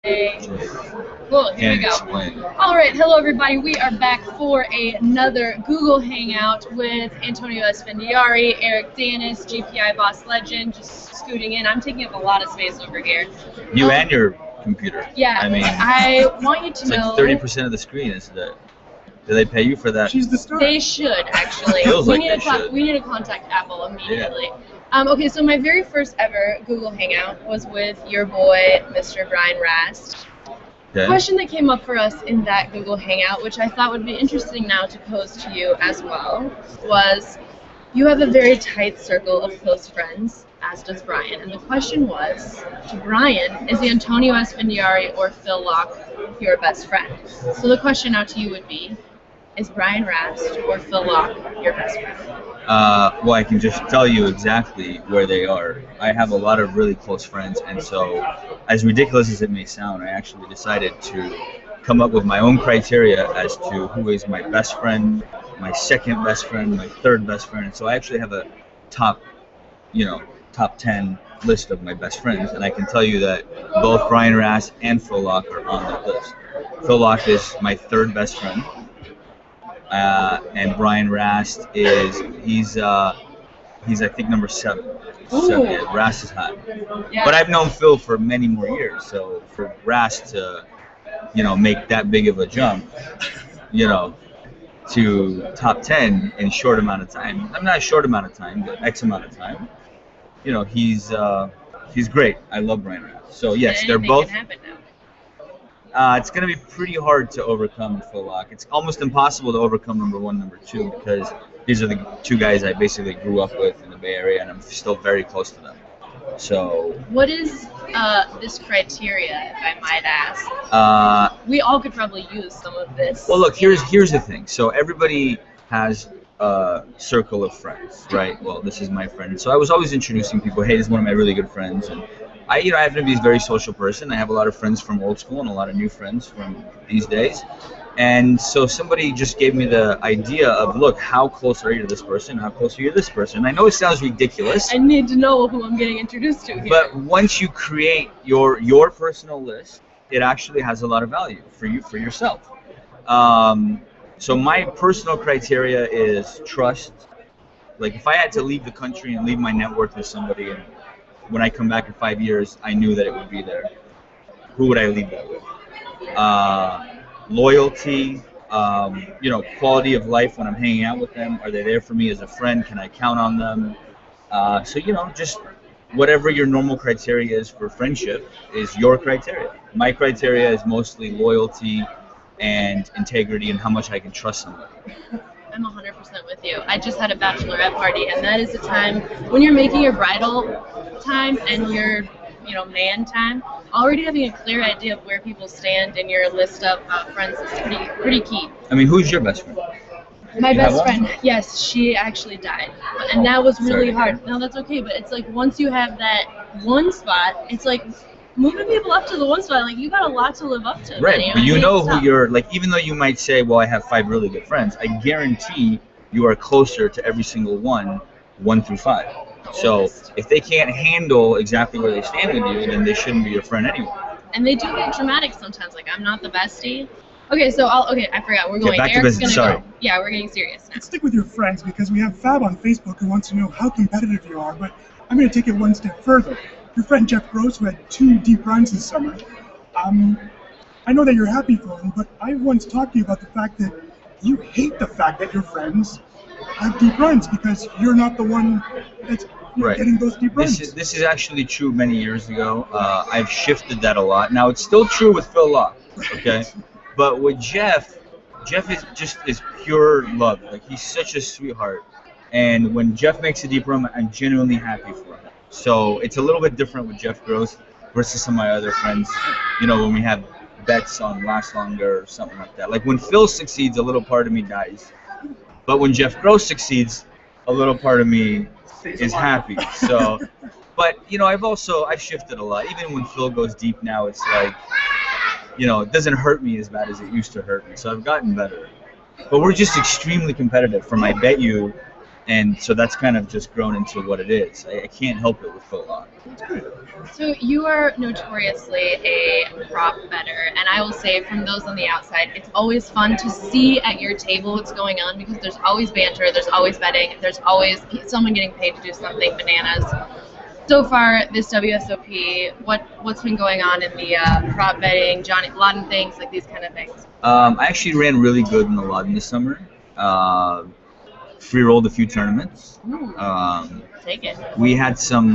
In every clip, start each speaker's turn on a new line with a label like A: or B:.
A: Cool, here we go.
B: Explain.
A: All right, hello everybody. We are back for another Google Hangout with Antonio Esfandiari, Eric Danis, GPI Boss Legend, just scooting in. I'm taking up a lot of space over here.
B: You and your computer.
A: Yeah,
B: I mean,
A: I want you to
B: it's
A: know.
B: like 30% of the screen is that. Do they pay you for that?
C: She's the star.
A: They should actually.
B: Feels like they should.
A: We need to contact Apple immediately. Okay, so my very first ever Google Hangout was with your boy, Mr. Brian Rast.
B: Okay.
A: Question that came up for us in that Google Hangout, which I thought would be interesting now to pose to you as well, was you have a very tight circle of close friends, as does Brian. And the question was, to Brian, is Antonio Esfandiari or Phil Locke your best friend? So the question now to you would be, is Brian Rast or Phil Locke your best friend?
B: Well, I can just tell you exactly where they are. I have a lot of really close friends, and so, as ridiculous as it may sound, I actually decided to come up with my own criteria as to who is my best friend, my second best friend, my third best friend. And so I actually have a top 10 list of my best friends, and I can tell you that both Brian Rast and Phil Locke are on that list. Phil Locke is my third best friend. And Brian Rast he's I think number 7. So, yeah, Rast is hot.
A: Yeah.
B: But I've known Phil for many more years, so for Rast to, make that big of a jump, to top 10 in a short amount of time. I'm not a short amount of time, but X amount of time. He's great. I love Brian Rast. So yes, they're both.
A: Can happen now.
B: It's going to be pretty hard to overcome Phil Locke. It's almost impossible to overcome number 1, number 2, because these are the two guys I basically grew up with in the Bay Area, and I'm still very close to them. So.
A: What is this criteria, if I might ask? We all could probably use some of this.
B: Well, look, here's the thing. So everybody has a circle of friends, right? Well, this is my friend. So I was always introducing people. Hey, this is one of my really good friends, and I happen to be a very social person. I have a lot of friends from old school and a lot of new friends from these days. And so somebody just gave me the idea of, look, how close are you to this person? How close are you to this person? I know it sounds ridiculous.
A: I need to know who I'm getting introduced to here.
B: But once you create your personal list, it actually has a lot of value for yourself. So my personal criteria is trust. Like if I had to leave the country and leave my net worth with somebody, and when I come back in 5 years, I knew that it would be there, who would I leave that with? Loyalty, quality of life when I'm hanging out with them. Are they there for me as a friend? Can I count on them? So just whatever your normal criteria is for friendship is your criteria. My criteria is mostly loyalty and integrity and how much I can trust somebody.
A: I'm 100% with you. I just had a bachelorette party, and that is the time when you're making your bridal time and your, man time. Already having a clear idea of where people stand in your list of friends is pretty key.
B: I mean, who's your best friend?
A: My best friend, yes, she actually died, and that was really hard. No, that's okay, but it's like once you have that one spot, it's like moving people up to the one spot, like you got a lot to live up to.
B: Right, but you know who you're, like, even though you might say, well, I have 5 really good friends, I guarantee you are closer to every single one through 5. So if they can't handle exactly where they stand with you, then they shouldn't be your friend anyway.
A: And they do get dramatic sometimes, like I'm not the bestie. Okay, so I forgot, we're going.
B: Back to
A: Eric's
B: business,
A: gonna
B: sorry.
A: go. Yeah, we're getting serious now.
C: Let's stick with your friends because we have Fab on Facebook who wants to know how competitive you are, but I'm going to take it one step further. Your friend Jeff Gross, who had 2 deep runs this summer, I know that you're happy for him, but I once talked to you about the fact that you hate the fact that your friends have deep runs because you're not the one that's getting those deep runs.
B: This is actually true many years ago. I've shifted that a lot. Now, it's still true with Phil Locke, okay? But with Jeff is pure love. Like, he's such a sweetheart. And when Jeff makes a deep run, I'm genuinely happy for him. So it's a little bit different with Jeff Gross versus some of my other friends, when we have bets on last longer or something like that. Like when Phil succeeds, a little part of me dies. But when Jeff Gross succeeds, a little part of me is happy. So, but, I've shifted a lot. Even when Phil goes deep now, it's like, it doesn't hurt me as bad as it used to hurt me. So I've gotten better. But we're just extremely competitive. From I bet you, And so that's kind of just grown into what it is. I can't help it with football.
A: So you are notoriously a prop bettor, and I will say from those on the outside, it's always fun to see at your table what's going on because there's always banter, there's always betting, there's always someone getting paid to do something bananas. So far, this WSOP, what's been going on in the prop betting, Lodden things, like these kind of things?
B: I actually ran really good in the Lodden this summer. Free rolled a few tournaments.
A: Take it.
B: We had some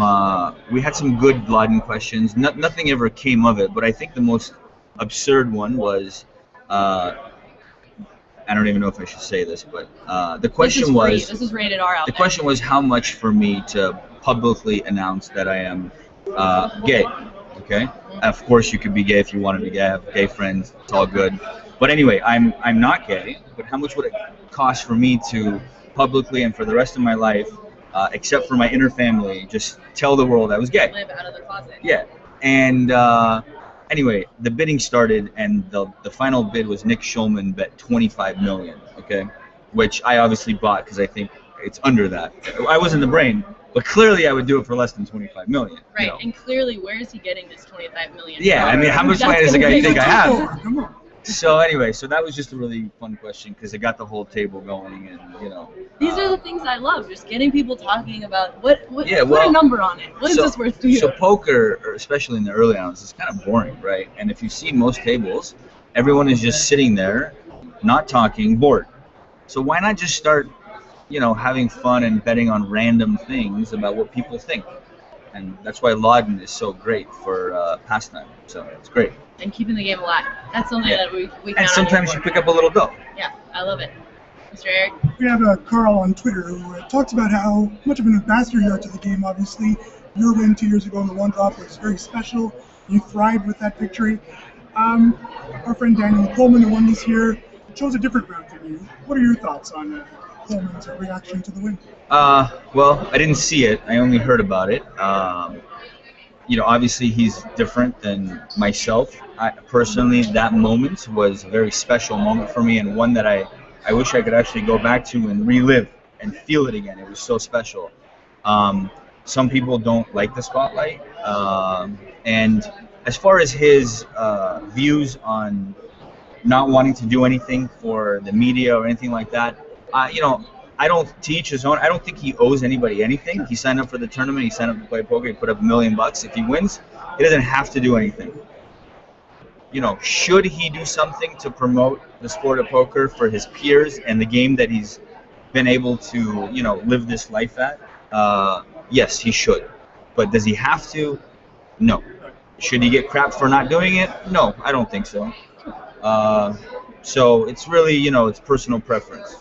B: good Lodden questions. Nothing ever came of it, but I think the most absurd one was I don't even know if I should say this, but the question was
A: this is rated R out
B: the
A: there.
B: question was how much for me to publicly announce that I am gay. Okay, of course you could be gay if you wanted to be gay. I have gay friends. It's all good. But anyway, I'm not gay. But how much would it cost for me to publicly and for the rest of my life, except for my inner family, just tell the world I was gay?
A: Live out of the closet.
B: Yeah. And anyway, the bidding started, and the final bid was Nick Schulman bet $25 million. Okay, which I obviously bought because I think it's under that. I was in the brain, but clearly I would do it for less than $25 million.
A: Right,
B: You know?
A: and clearly, where is he getting this $25 million?
B: Yeah, I mean, how much
A: That's
B: money does the
A: gonna
B: guy
A: make
B: think
A: a
B: I have?
C: Come on.
B: So anyway, so that was just a really fun question because it got the whole table going, and
A: These are the things I love, just getting people talking about what
B: Yeah,
A: put
B: well,
A: a number on it. What is this worth to you?
B: So poker, or especially in the early rounds, is kind of boring, right? And if you see most tables, everyone is just sitting there, not talking, bored. So why not just start, having fun and betting on random things about what people think? And that's why Lodden is so great for pastime. So it's great.
A: And keeping the game alive. That's something that we count
B: And
A: on
B: sometimes
A: you
B: you
A: for.
B: pick up a little dough.
A: Yeah, I love it. Mr. Eric?
C: We have Carl on Twitter who talks about how much of an ambassador you are to the game, obviously. Your win 2 years ago in the one drop was very special. You thrived with that victory. Our friend Daniel Coleman, who won this year, chose a different route than you. What are your thoughts on Coleman's reaction to the win?
B: Well, I didn't see it. I only heard about it. Obviously he's different than myself. Personally, that moment was a very special moment for me, and one that I wish I could actually go back to and relive and feel it again. It was so special. Some people don't like the spotlight. And as far as his views on not wanting to do anything for the media or anything like that, I don't teach his own. I don't think he owes anybody anything. He signed up for the tournament. He signed up to play poker. He put up $1 million. If he wins, he doesn't have to do anything. Should he do something to promote the sport of poker for his peers and the game that he's been able to, live this life at? Yes, he should. But does he have to? No. Should he get crap for not doing it? No, I don't think so. So it's really, it's personal preference.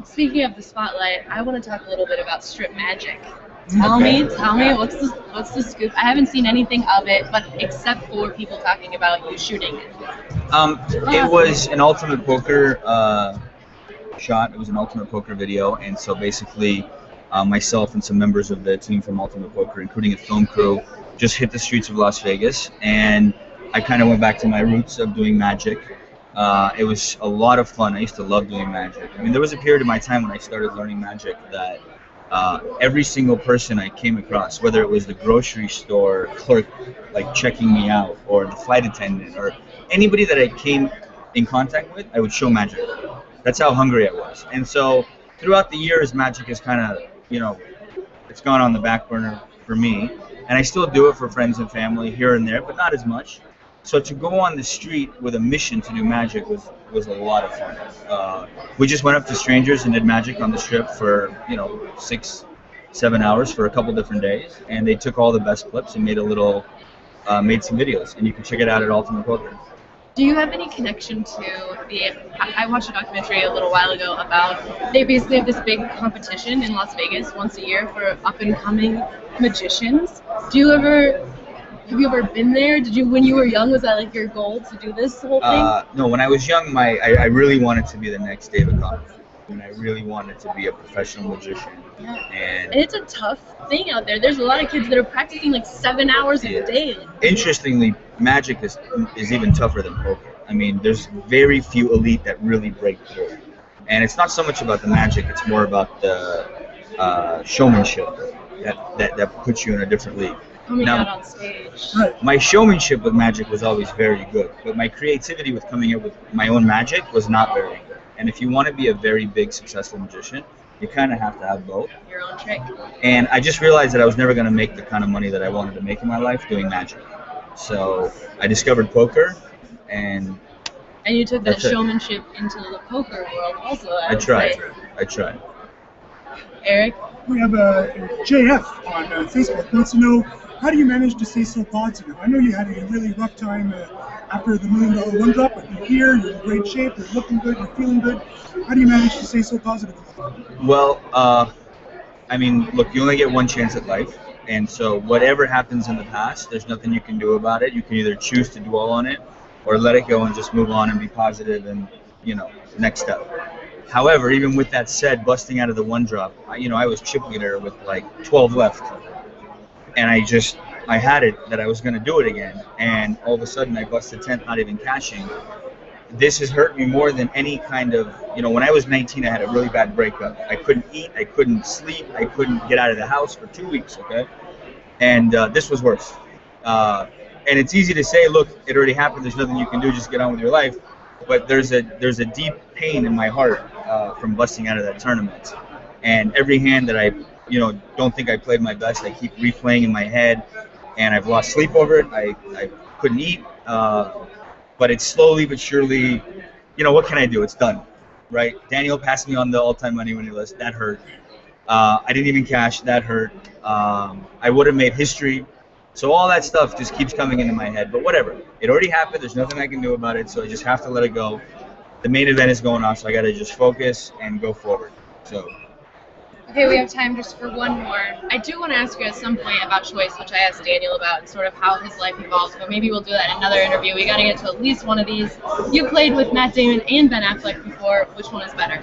A: Speaking of the spotlight, I want to talk a little bit about strip magic. Tell me, what's the scoop? I haven't seen anything of it, but except for people talking about you shooting it.
B: It was an Ultimate Poker shot. It was an Ultimate Poker video, and so basically, myself and some members of the team from Ultimate Poker, including a film crew, just hit the streets of Las Vegas, and I kind of went back to my roots of doing magic. It was a lot of fun. I used to love doing magic. I mean, there was a period of my time when I started learning magic that every single person I came across, whether it was the grocery store clerk, like checking me out, or the flight attendant, or anybody that I came in contact with, I would show magic. That's how hungry I was. And so throughout the years, magic is kind of, it's gone on the back burner for me. And I still do it for friends and family here and there, but not as much. So to go on the street with a mission to do magic was a lot of fun. We just went up to strangers and did magic on the strip for 6-7 hours for a couple different days, and they took all the best clips and made made some videos, and you can check it out at Ultimate Poker.
A: Do you have any connection to I watched a documentary a little while ago about, they basically have this big competition in Las Vegas once a year for up and coming magicians. Have you ever been there? Did you, when you were young, was that like your goal to do this whole thing?
B: No, when I was young, I really wanted to be the next David Copperfield, and I really wanted to be a professional magician.
A: Yeah.
B: And
A: it's a tough thing out there. There's a lot of kids that are practicing like 7 hours a day.
B: Interestingly, magic is even tougher than poker. I mean, there's very few elite that really break through. And it's not so much about the magic; it's more about the showmanship that puts you in a different league.
A: Coming
B: Now,
A: out on stage.
C: Right.
B: my showmanship with magic was always very good, but my creativity with coming up with my own magic was not very good. And if you want to be a very big, successful magician, you kind of have to have both.
A: Your own trick.
B: And I just realized that I was never going to make the kind of money that I wanted to make in my life doing magic. So I discovered poker, and
A: And you took that
B: That's it.
A: showmanship into the poker world also.
B: I
A: would
B: tried.
A: say.
B: I tried.
A: Eric,
C: We have a JF on Facebook wants to know, how do you manage to stay so positive? I know you had a really rough time after the $1 million one drop, but you're here, you're in great shape, you're looking good, you're feeling good. How do you manage to stay so positive?
B: Well, I mean, look, you only get one chance at life. And so whatever happens in the past, there's nothing you can do about it. You can either choose to dwell on it or let it go and just move on and be positive and, next step. However, even with that said, busting out of the one drop, I was chip leader with like 12 left. And I had it that I was going to do it again. And all of a sudden I busted 10th, not even cashing. This has hurt me more than any kind of, when I was 19, I had a really bad breakup. I couldn't eat, I couldn't sleep, I couldn't get out of the house for 2 weeks, okay? And this was worse. And it's easy to say, look, it already happened, there's nothing you can do, just get on with your life. But there's a deep pain in my heart from busting out of that tournament. And every hand that I, don't think I played my best, I keep replaying in my head, and I've lost sleep over it. I couldn't eat. But it's slowly but surely, what can I do? It's done, right? Daniel passed me on the all-time money winning list. That hurt. I didn't even cash. That hurt. I would have made history. So all that stuff just keeps coming into my head. But whatever. It already happened. There's nothing I can do about it. So I just have to let it go. The main event is going on, so I got to just focus and go forward. So.
A: okay, we have time just for one more. I do want to ask you at some point about choice, which I asked Daniel about, and sort of how his life evolved, but maybe we'll do that in another interview. We got to get to at least one of these. You played with Matt Damon and Ben Affleck before. Which one is better?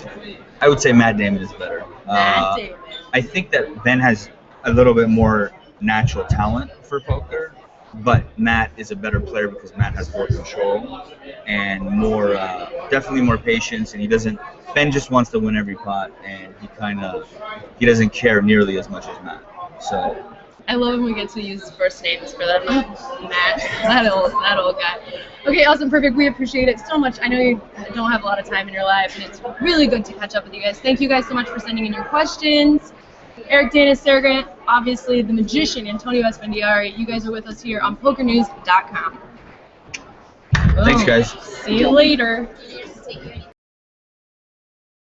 B: I would say Matt Damon is better.
A: Matt Damon.
B: I think that Ben has a little bit more natural talent for poker, but Matt is a better player because Matt has more control and more, definitely more patience, and Ben just wants to win every pot, and he doesn't care nearly as much as Matt. So
A: I love when we get to use first names for them. Matt, that old guy. Okay, awesome, perfect. We appreciate it so much. I know you don't have a lot of time in your life, and it's really good to catch up with you guys. Thank you guys so much for sending in your questions. Eric, Dana, Sarah Grant, obviously the magician, Antonio Esfandiari. You guys are with us here on PokerNews.com.
B: Thanks, guys.
A: See you later.